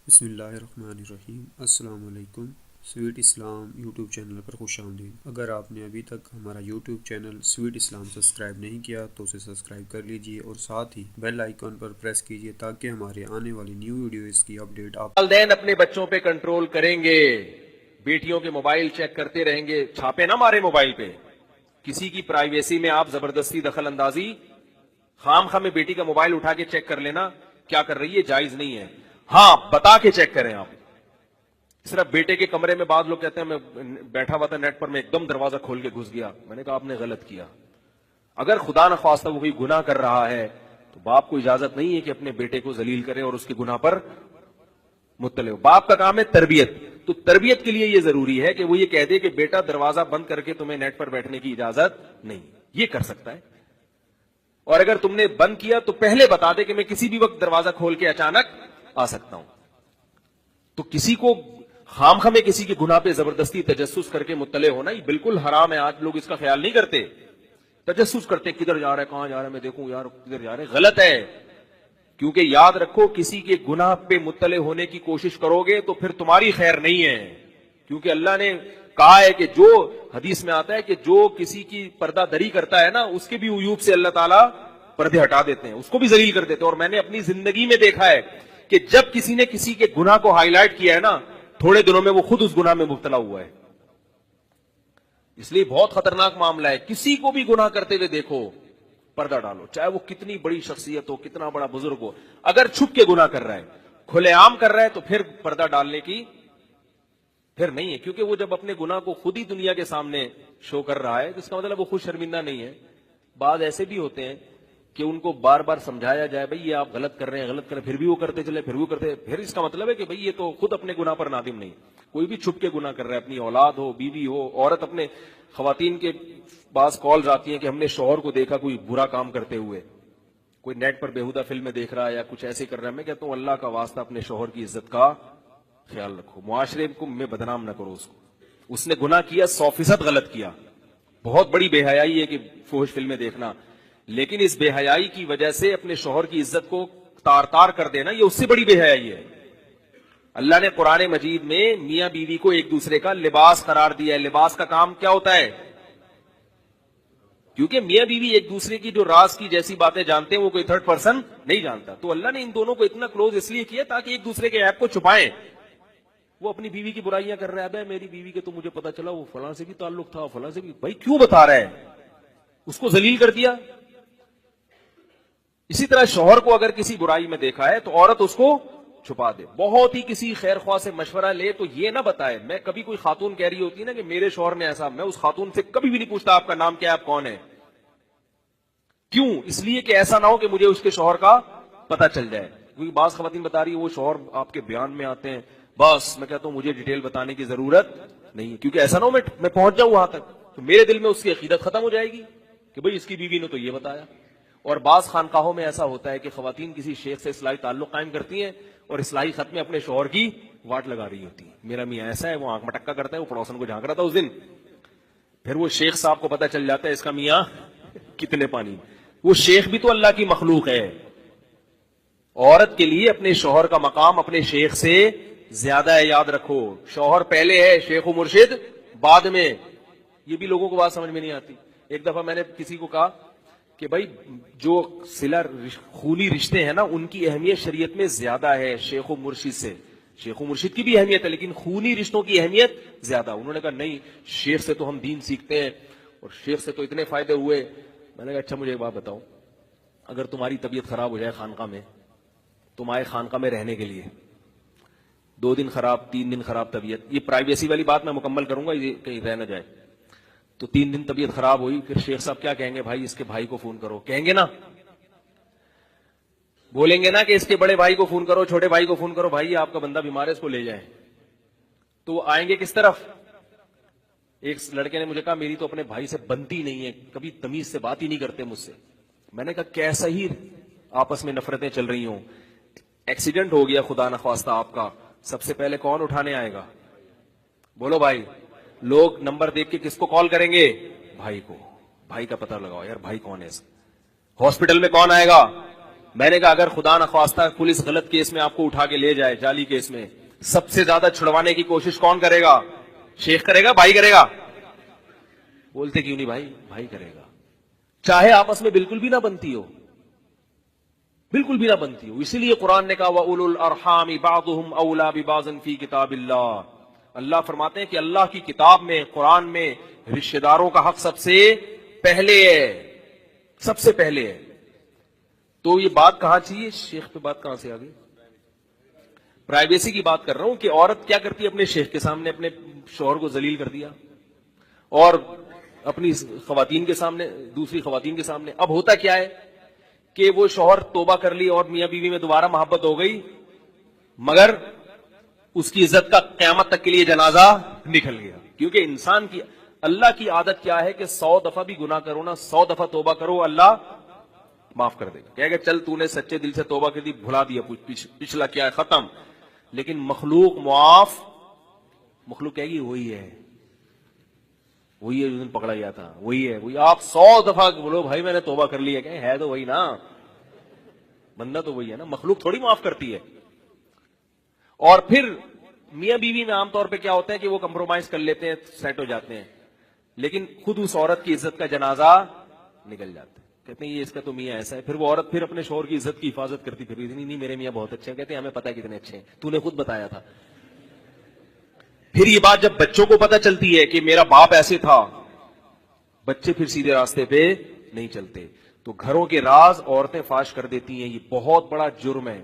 بسم اللہ الرحمن الرحیم۔ السلام علیکم۔ سویٹ اسلام یوٹیوب چینل پر خوش آمدید۔ اگر آپ نے ابھی تک ہمارا یوٹیوب چینل سویٹ اسلام سبسکرائب نہیں کیا تو اسے سبسکرائب کر لیجئے اور ساتھ ہی بیل آئیکن پر پریس کیجئے تاکہ ہمارے آنے والی نیو ویڈیوز کی اپڈیٹ آپ والدین اپنے بچوں پہ کنٹرول کریں گے، بیٹیوں کے موبائل چیک کرتے رہیں گے، چھاپے نہ مارے موبائل پہ، کسی کی پرائیویسی میں آپ زبردستی دخل اندازی، خام خواہ میں بیٹی کا موبائل اٹھا کے چیک کر لینا کیا کر رہی ہے جائز نہیں ہے، ہاں بتا کے چیک کریں آپ۔ صرف بیٹے کے کمرے میں بعض لوگ کہتے ہیں میں بیٹھا ہوا تھا نیٹ پر، میں ایک دم دروازہ کھول کے گھس گیا، میں نے کہا آپ نے غلط کیا۔ اگر خدا نخواستہ وہ کوئی گناہ کر رہا ہے تو باپ کو اجازت نہیں ہے کہ اپنے بیٹے کو ذلیل کرے اور اس کے گناہ پر مطلع ہو۔ باپ کا کام ہے تربیت، تو تربیت کے لیے یہ ضروری ہے کہ وہ یہ کہہ دے کہ بیٹا دروازہ بند کر کے تمہیں نیٹ پر بیٹھنے کی اجازت نہیں، یہ کر سکتا ہے۔ اور اگر تم نے بند کیا تو پہلے بتا دے کہ میں کسی بھی وقت دروازہ کھول کے اچانک آ سکتا ہوں۔ تو کسی کو خام خامے کسی کے گناہ پہ زبردستی تجسس کر کے مطلع ہونا یہ بالکل حرام ہے۔ آج لوگ اس کا خیال نہیں کرتے، تجسس کرتے کدھر جا رہا ہے، کہاں جا رہا ہے، میں دیکھوں یار کدھر جا رہے، غلط ہے۔ کیونکہ یاد رکھو کسی کے گناہ پہ مطلع ہونے کی کوشش کرو گے تو پھر تمہاری خیر نہیں ہے، کیونکہ اللہ نے کہا ہے کہ جو حدیث میں آتا ہے کہ جو کسی کی پردہ دری کرتا ہے نا اس کے بھی عیوب سے اللہ تعالیٰ پردے ہٹا دیتے ہیں، اس کو بھی ذلیل کر دیتے ہیں۔ اور میں نے اپنی زندگی میں دیکھا ہے کہ جب کسی نے کسی کے گناہ کو ہائی لائٹ کیا ہے نا تھوڑے دنوں میں وہ خود اس گناہ میں مبتلا ہوا ہے۔ اس لیے بہت خطرناک معاملہ ہے، کسی کو بھی گناہ کرتے ہوئے دیکھو پردہ ڈالو، چاہے وہ کتنی بڑی شخصیت ہو، کتنا بڑا بزرگ ہو، اگر چھپ کے گناہ کر رہا ہے، کھلے عام کر رہا ہے تو پھر پردہ ڈالنے کی پھر نہیں ہے، کیونکہ وہ جب اپنے گناہ کو خود ہی دنیا کے سامنے شو کر رہا ہے تو اس کا مطلب وہ خود شرمندہ نہیں ہے۔ بعض ایسے بھی ہوتے ہیں کہ ان کو بار بار سمجھایا جائے بھائی یہ آپ غلط کر رہے ہیں، غلط کر رہے ہیں، پھر بھی وہ کرتے چلے، پھر وہ کرتے، پھر اس کا مطلب ہے کہ بھئی یہ تو خود اپنے گناہ پر نادم نہیں۔ کوئی بھی چھپ کے گناہ کر رہا ہے، اپنی اولاد ہو، بیوی ہو، عورت، اپنے خواتین کے بعض کالز آتی ہیں کہ ہم نے شوہر کو دیکھا کوئی برا کام کرتے ہوئے، کوئی نیٹ پر بیہودہ فلمیں دیکھ رہا ہے یا کچھ ایسے کر رہا ہے، میں کہتا ہوں اللہ کا واسطہ اپنے شوہر کی عزت کا خیال رکھو، معاشرے کو میں بدنام نہ کرو اس کو، اس نے گناہ کیا 100% غلط کیا، بہت بڑی بے حیائی ہے کہ فحش فلمیں دیکھنا، لیکن اس بے حیائی کی وجہ سے اپنے شوہر کی عزت کو تار تار کر دینا یہ اس سے بڑی بے حیائی ہے۔ اللہ نے قرآن مجید میں میاں بیوی کو ایک دوسرے کا لباس قرار دیا ہے۔ لباس کا کام کیا ہوتا ہے؟ کیونکہ میاں بیوی ایک دوسرے کی جو راز کی جیسی باتیں جانتے ہیں وہ کوئی تھرڈ پرسن نہیں جانتا، تو اللہ نے ان دونوں کو اتنا کلوز اس لیے کیا تاکہ ایک دوسرے کے عیب کو چھپائیں۔ وہ اپنی بیوی کی برائیاں کر رہا ہے، میری بیوی کے تو مجھے پتا چلا وہ فلاں سے بھی تعلق تھا، فلاں سے بھی، بھائی کیوں بتا رہا ہے؟ اس کو ذلیل کر دیا۔ اسی طرح شوہر کو اگر کسی برائی میں دیکھا ہے تو عورت اس کو چھپا دے، بہت ہی کسی خیر خواہ سے مشورہ لے تو یہ نہ بتائے۔ میں کبھی کوئی خاتون کہہ رہی ہوتی ہے نا کہ میرے شوہر نے ایسا، میں اس خاتون سے کبھی بھی نہیں پوچھتا آپ کا نام کیا ہے، آپ کون ہے، کیوں؟ اس لیے کہ ایسا نہ ہو کہ مجھے اس کے شوہر کا پتہ چل جائے، کیونکہ بعض خواتین بتا رہی ہے وہ شوہر آپ کے بیان میں آتے ہیں، بس میں کہتا ہوں مجھے ڈیٹیل بتانے کی ضرورت نہیں، کیونکہ ایسا نہ ہو میں پہنچ جاؤں وہاں تک تو میرے دل میں اس کی عقیدت ختم ہو جائے گی کہ بھئی اس کی بیوی نے تو یہ بتایا۔ اور بعض خانقاہوں میں ایسا ہوتا ہے کہ خواتین کسی شیخ سے اصلاحی تعلق قائم کرتی ہیں اور اصلاحی خط میں اپنے شوہر کی واٹ لگا رہی ہوتی ہیں، میرا میاں ایسا ہے، وہ آنکھ مٹکا کرتا ہے، وہ پڑوسن کو جھانک رہا تھا اس دن، پھر وہ شیخ صاحب کو پتہ چل جاتا ہے اس کا میاں کتنے پانی، وہ شیخ بھی تو اللہ کی مخلوق ہے۔ عورت کے لیے اپنے شوہر کا مقام اپنے شیخ سے زیادہ ہے، یاد رکھو، شوہر پہلے ہے، شیخ و مرشد بعد میں۔ یہ بھی لوگوں کو بات سمجھ میں نہیں آتی۔ ایک دفعہ میں نے کسی کو کہا کہ بھائی جو صلہ خونی رشتے ہیں نا ان کی اہمیت شریعت میں زیادہ ہے شیخ و مرشد سے، شیخ و مرشد کی بھی اہمیت ہے لیکن خونی رشتوں کی اہمیت زیادہ۔ انہوں نے کہا نہیں، شیخ سے تو ہم دین سیکھتے ہیں اور شیخ سے تو اتنے فائدے ہوئے۔ میں نے کہا اچھا مجھے ایک بات بتاؤ، اگر تمہاری طبیعت خراب ہو جائے خانقاہ میں، تم آئے خانقاہ میں رہنے کے لیے، 2 دن خراب، 3 دن خراب طبیعت، یہ پرائیویسی والی بات میں مکمل کروں گا یہ کہیں رہ نہ جائے، تو 3 دن طبیعت خراب ہوئی، پھر شیخ صاحب کیا کہیں گے؟ بھائی اس کے بھائی کو فون کرو، کہیں گے نا، بولیں گے نا کہ اس کے بڑے بھائی کو فون کرو، چھوٹے بھائی کو فون کرو، بھائی آپ کا بندہ بیمار ہے اس کو لے جائیں، تو وہ آئیں گے کس طرف؟ ایک لڑکے نے مجھے کہا میری تو اپنے بھائی سے بنتی نہیں ہے، کبھی تمیز سے بات ہی نہیں کرتے مجھ سے۔ میں نے کہا کیسا ہی آپس میں نفرتیں چل رہی ہوں، ایکسیڈنٹ ہو گیا خدا نخواستہ آپ کا، سب سے پہلے کون اٹھانے آئے گا؟ بولو بھائی، لوگ نمبر دیکھ کے کس کو کال کریں گے؟ بھائی کو، بھائی کا پتہ لگاؤ یار بھائی کون ہے اس۔ ہاسپٹل میں کون آئے گا؟ میں نے کہا اگر خدا نخواستہ پولیس غلط کیس میں آپ کو اٹھا کے لے جائے, جعلی کیس میں, سب سے زیادہ چھڑوانے کی کوشش کون کرے گا؟ شیخ کرے گا, بھائی کرے گا؟ بولتے کیوں نہیں بھائی؟ بھائی کرے گا, چاہے آپس میں بالکل بھی نہ بنتی ہو, بالکل بھی نہ بنتی ہو. اسی لیے قرآن نے کہا وَأُولُو الْأَرْحَامِ بَعْضُهُمْ أَوْلَىٰ بِبَعْضٍ فِي كِتَابِ اللَّهِ. اللہ فرماتے ہیں کہ اللہ کی کتاب میں, قرآن میں رشتہ داروں کا حق سب سے پہلے ہے, سب سے پہلے ہے. تو یہ بات کہاں چاہیے؟ شیخ پہ بات کہاں سے آ گئی؟ پرائیویسی کی بات کر رہا ہوں کہ عورت کیا کرتی ہے, اپنے شیخ کے سامنے اپنے شوہر کو ذلیل کر دیا, اور اپنی خواتین کے سامنے, دوسری خواتین کے سامنے. اب ہوتا کیا ہے کہ وہ شوہر توبہ کر لی اور میاں بیوی میں دوبارہ محبت ہو گئی, مگر اس کی عزت کا قیامت تک کے لیے جنازہ نکل گیا. کیونکہ انسان کی, اللہ کی عادت کیا ہے کہ 100 دفعہ بھی گناہ کرو نا, 100 دفعہ توبہ کرو, اللہ معاف کر دے گا. کہے گا چل تو نے سچے دل سے توبہ کر دی, بھلا دیا, پچھلا کیا ہے ختم. لیکن مخلوق معاف, مخلوق کہے گی وہی ہے, وہی ہے جو دن پکڑا گیا تھا, وہی ہے, وہی. آپ 100 دفعہ بولو بھائی میں نے توبہ کر لی ہے تو وہی نا, بندہ تو وہی ہے نا, مخلوق تھوڑی معاف کرتی ہے. اور پھر میاں بیوی میں عام طور پہ کیا ہوتا ہے کہ وہ کمپرومائز کر لیتے ہیں, سیٹ ہو جاتے ہیں, لیکن خود اس عورت کی عزت کا جنازہ نکل جاتا ہے. کہتے ہیں یہ اس کا تو میاں ایسا ہے. پھر وہ عورت پھر اپنے شوہر کی عزت کی حفاظت کرتی پھر, نہیں میرے میاں بہت اچھے ہیں. کہتے ہیں ہمیں پتہ ہے کتنے اچھے ہیں, تو نے خود بتایا تھا. پھر یہ بات جب بچوں کو پتہ چلتی ہے کہ میرا باپ ایسے تھا, بچے پھر سیدھے راستے پہ نہیں چلتے. تو گھروں کے راز عورتیں فاش کر دیتی ہیں, یہ بہت بڑا جرم ہے.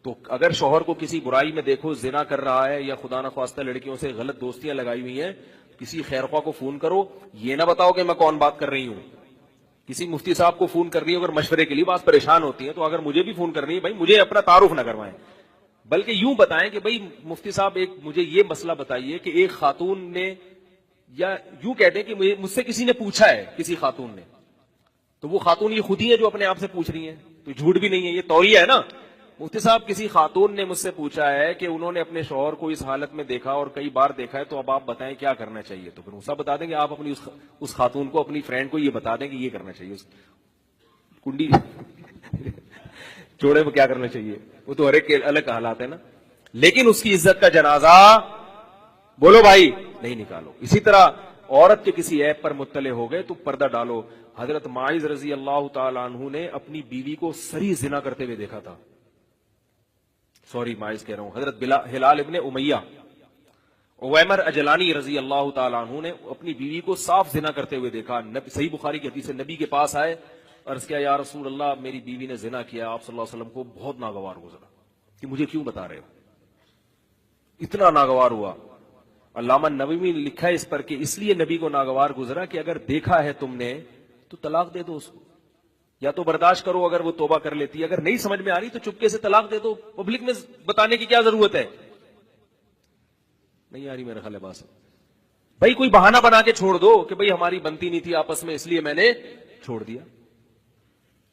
تو اگر شوہر کو کسی برائی میں دیکھو, زنا کر رہا ہے یا خدا نخواستہ لڑکیوں سے غلط دوستیاں لگائی ہوئی ہیں, کسی خیرخواہ کو فون کرو, یہ نہ بتاؤ کہ میں کون بات کر رہی ہوں. کسی مفتی صاحب کو فون کر رہی ہے اگر مشورے کے لیے, بات پریشان ہوتی ہے, تو اگر مجھے بھی فون کرنی ہے بھائی مجھے اپنا تعارف نہ کروائیں, بلکہ یوں بتائیں کہ بھائی مفتی صاحب ایک مجھے یہ مسئلہ بتائیے کہ ایک خاتون نے, یا یوں کہتے ہیں کہ مجھ سے کسی نے پوچھا ہے, کسی خاتون نے, تو وہ خاتون یہ خود ہی ہے جو اپنے آپ سے پوچھ رہی ہیں, تو جھوٹ بھی نہیں ہے, یہ توریہ ہے نا. مفتی صاحب کسی خاتون نے مجھ سے پوچھا ہے کہ انہوں نے اپنے شوہر کو اس حالت میں دیکھا اور کئی بار دیکھا ہے, تو اب آپ بتائیں کیا کرنا چاہیے. تو پھر اسا بتا دیں کہ آپ اپنی اس خاتون کو, اپنی فرینڈ کو یہ بتا دیں کہ یہ کرنا چاہیے, کنڈی چوڑے میں کیا کرنا چاہیے, وہ تو ہر ایک کے الگ حالات ہے نا. لیکن اس کی عزت کا جنازہ بولو بھائی نہیں نکالو. اسی طرح عورت کے کسی عیب پر مطلع ہو گئے تو پردہ ڈالو. حضرت معاذ رضی اللہ تعالی عنہ نے اپنی بیوی کو سری زنا کرتے ہوئے دیکھا تھا. سوری معاذ کہہ رہا ہوں, حضرت ہلال ابن امیہ, عویمر اجلانی رضی اللہ تعالی عنہ نے اپنی بیوی کو صاف زنا کرتے ہوئے دیکھا. صحیح بخاری کی حدیث ہے, نبی کے پاس آئے, عرض کیا یا رسول اللہ میری بیوی نے زنا کیا. آپ صلی اللہ علیہ وسلم کو بہت ناگوار گزرا کہ مجھے کیوں بتا رہے ہو, اتنا ناگوار ہوا. علامہ نووی نے لکھا ہے اس پر کہ اس لیے نبی کو ناگوار گزرا کہ اگر دیکھا ہے تم نے تو طلاق دے دو اس کو, یا تو برداشت کرو اگر وہ توبہ کر لیتی ہے, اگر نہیں سمجھ میں آ رہی تو چپکے سے طلاق دے دو, پبلک میں بتانے کی کیا ضرورت ہے. نہیں آ رہی میرا خیال ہے بات, بھائی کوئی بہانہ بنا کے چھوڑ دو کہ بھائی ہماری بنتی نہیں تھی آپس میں اس لیے میں نے چھوڑ دیا.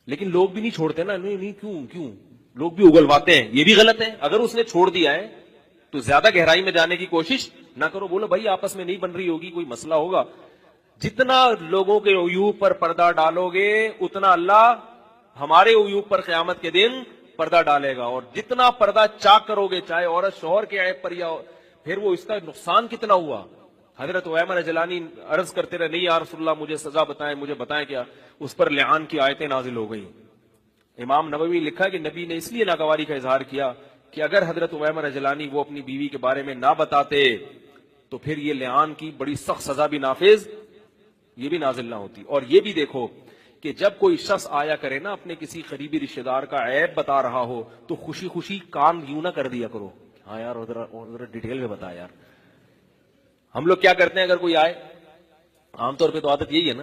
لیکن لوگ بھی نہیں چھوڑتے نا, نہیں کیوں لوگ بھی اگلواتے ہیں, یہ بھی غلط ہے. اگر اس نے چھوڑ دیا ہے تو زیادہ گہرائی میں جانے کی کوشش نہ کرو, بولو بھائی آپس میں نہیں بن رہی ہوگی, کوئی مسئلہ ہوگا. جتنا لوگوں کے عیوب پر پردہ ڈالو گے اتنا اللہ ہمارے عیوب پر قیامت کے دن پردہ ڈالے گا. اور جتنا پردہ چاک کرو گے, چاہے عورت شوہر کے عیب پر یا, پھر وہ اس کا نقصان کتنا ہوا. حضرت عویمر جلانی عرض کرتے رہے, نہیں یا رسول اللہ مجھے سزا بتائیں, مجھے بتائیں کیا. اس پر لعان کی آیتیں نازل ہو گئیں. امام نووی لکھا کہ نبی نے اس لیے ناگواری کا اظہار کیا کہ اگر حضرت عویمر جلانی وہ اپنی بیوی کے بارے میں نہ بتاتے تو پھر یہ لعان کی بڑی سخت سزا بھی نافذ, یہ بھی نازل نہ ہوتی. اور یہ بھی دیکھو کہ جب کوئی شخص آیا کرے نا اپنے کسی قریبی رشتہ دار کا عیب بتا رہا ہو تو خوشی خوشی کام یوں نہ کر دیا کرو, ہاں یار ادھر ڈیٹیل میں بتا یار. ہم لوگ کیا کرتے ہیں, اگر کوئی آئے, عام طور پہ تو عادت یہی ہے نا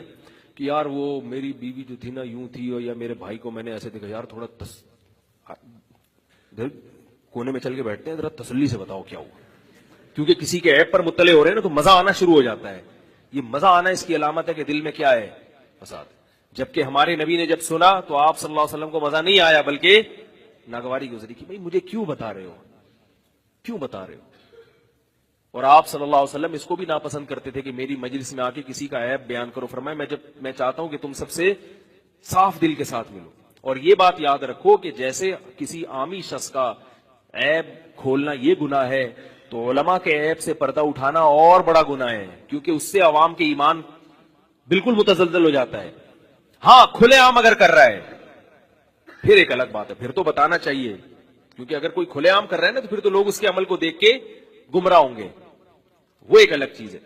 کہ یار وہ میری بیوی جو تھی نا یوں تھی, یا میرے بھائی کو میں نے ایسے دیکھا, یار تھوڑا کونے میں چل کے بیٹھتے ہیں, ذرا تسلی سے بتاؤ کیا ہوا. کیونکہ کسی کے عیب پر مطلع ہو رہے ہیں نا تو مزہ آنا شروع ہو جاتا ہے. یہ مزہ آنا اس کی علامت ہے کہ دل میں کیا ہے, فساد. جبکہ ہمارے نبی نے جب سنا تو آپ صلی اللہ علیہ وسلم کو مزہ نہیں آیا بلکہ ناگواری گزری کہ بھائی مجھے کیوں بتا رہے ہو. اور آپ صلی اللہ علیہ وسلم اس کو بھی ناپسند کرتے تھے کہ میری مجلس میں آ کے کسی کا عیب بیان کرو. فرمایا میں چاہتا ہوں کہ تم سب سے صاف دل کے ساتھ ملو. اور یہ بات یاد رکھو کہ جیسے کسی عامی شخص کا عیب کھولنا یہ گناہ ہے، تو علماء کے عیب سے پردہ اٹھانا اور بڑا گناہ ہے، کیونکہ اس سے عوام کے ایمان بالکل متزلزل ہو جاتا ہے۔ ہاں کھلے عام اگر کر رہا ہے پھر ایک الگ بات ہے، پھر تو بتانا چاہیے، کیونکہ اگر کوئی کھلے عام کر رہا ہے نا تو پھر تو لوگ اس کے عمل کو دیکھ کے گمراہ ہوں گے، وہ ایک الگ چیز ہے۔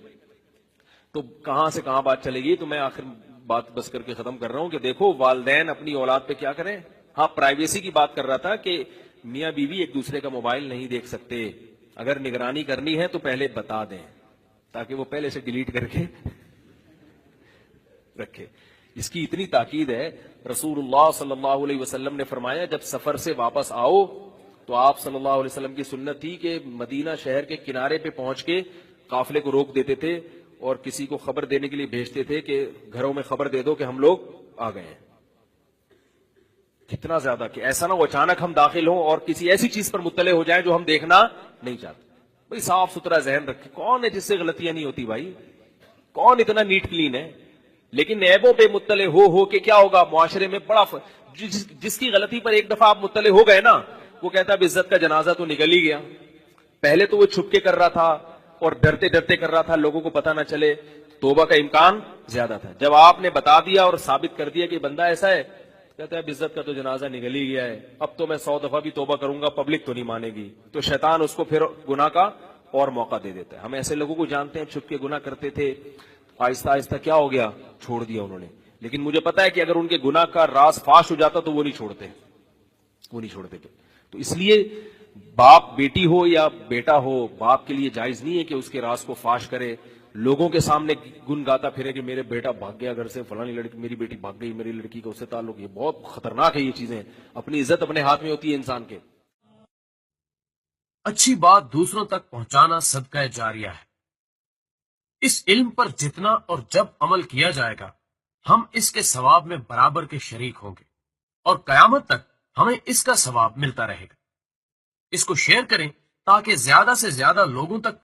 تو کہاں سے کہاں بات چلے گی، تو میں آخر بات بس کر کے ختم کر رہا ہوں کہ دیکھو والدین اپنی اولاد پہ کیا کریں۔ ہاں پرائیویسی کی بات کر رہا تھا کہ میاں بیوی ایک دوسرے کا موبائل نہیں دیکھ سکتے، اگر نگرانی کرنی ہے تو پہلے بتا دیں تاکہ وہ پہلے سے ڈیلیٹ کر کے رکھے۔ اس کی اتنی تاکید ہے، رسول اللہ صلی اللہ علیہ وسلم نے فرمایا جب سفر سے واپس آؤ تو آپ صلی اللہ علیہ وسلم کی سنت تھی کہ مدینہ شہر کے کنارے پہ پہنچ کے قافلے کو روک دیتے تھے اور کسی کو خبر دینے کے لیے بھیجتے تھے کہ گھروں میں خبر دے دو کہ ہم لوگ آ گئے ہیں۔ کتنا زیادہ کہ ایسا نہ ہو اچانک ہم داخل ہوں اور کسی ایسی چیز پر مطلع ہو جائیں جو ہم دیکھنا نہیں چاہتے۔ بھائی صاف ستھرا ذہن رکھے، کون ہے جس سے غلطیاں نہیں ہوتی بھائی، کون اتنا نیٹ کلین ہے؟ لیکن عیبوں پہ مطلع ہو کہ کیا ہوگا معاشرے میں بڑا جس کی غلطی پر ایک دفعہ آپ مطلع ہو گئے نا، وہ کہتا ہے عزت کا جنازہ تو نکل ہی گیا۔ پہلے تو وہ چھپ کے کر رہا تھا اور ڈرتے ڈرتے کر رہا تھا لوگوں کو پتہ نہ چلے، توبہ کا امکان زیادہ تھا۔ جب آپ نے بتا دیا اور ثابت کر دیا کہ بندہ ایسا ہے، کہتا ہے عزت کا تو جنازہ نکل ہی گیا ہے، اب تو میں 100 دفعہ بھی توبہ کروں گا پبلک تو نہیں مانے گی، تو شیطان اس کو پھر گناہ کا اور موقع دے دیتا ہے۔ ہم ایسے لوگوں کو جانتے ہیں چھپ کے گناہ کرتے تھے، آہستہ آہستہ کیا ہو گیا، چھوڑ دیا انہوں نے۔ لیکن مجھے پتا ہے کہ اگر ان کے گناہ کا راز فاش ہو جاتا تو وہ نہیں چھوڑتے تھے۔ تو اس لیے باپ بیٹی ہو یا بیٹا ہو، باپ کے لیے جائز نہیں ہے کہ اس کے راز کو فاش کرے، لوگوں کے سامنے گن گاتا پھرے کہ میرے بیٹا بھاگ گیا گھر سے، فلانی لڑکی، میری بیٹی بھاگ گئی، میری لڑکی کا اس سے تعلق۔ یہ بہت خطرناک ہے، یہ چیزیں، اپنی عزت اپنے ہاتھ میں ہوتی ہے انسان کے۔ اچھی بات دوسروں تک پہنچانا صدقہ جاریہ ہے۔ اس علم پر جتنا اور جب عمل کیا جائے گا ہم اس کے ثواب میں برابر کے شریک ہوں گے اور قیامت تک ہمیں اس کا ثواب ملتا رہے گا۔ اس کو شیئر کریں تاکہ زیادہ سے زیادہ لوگوں تک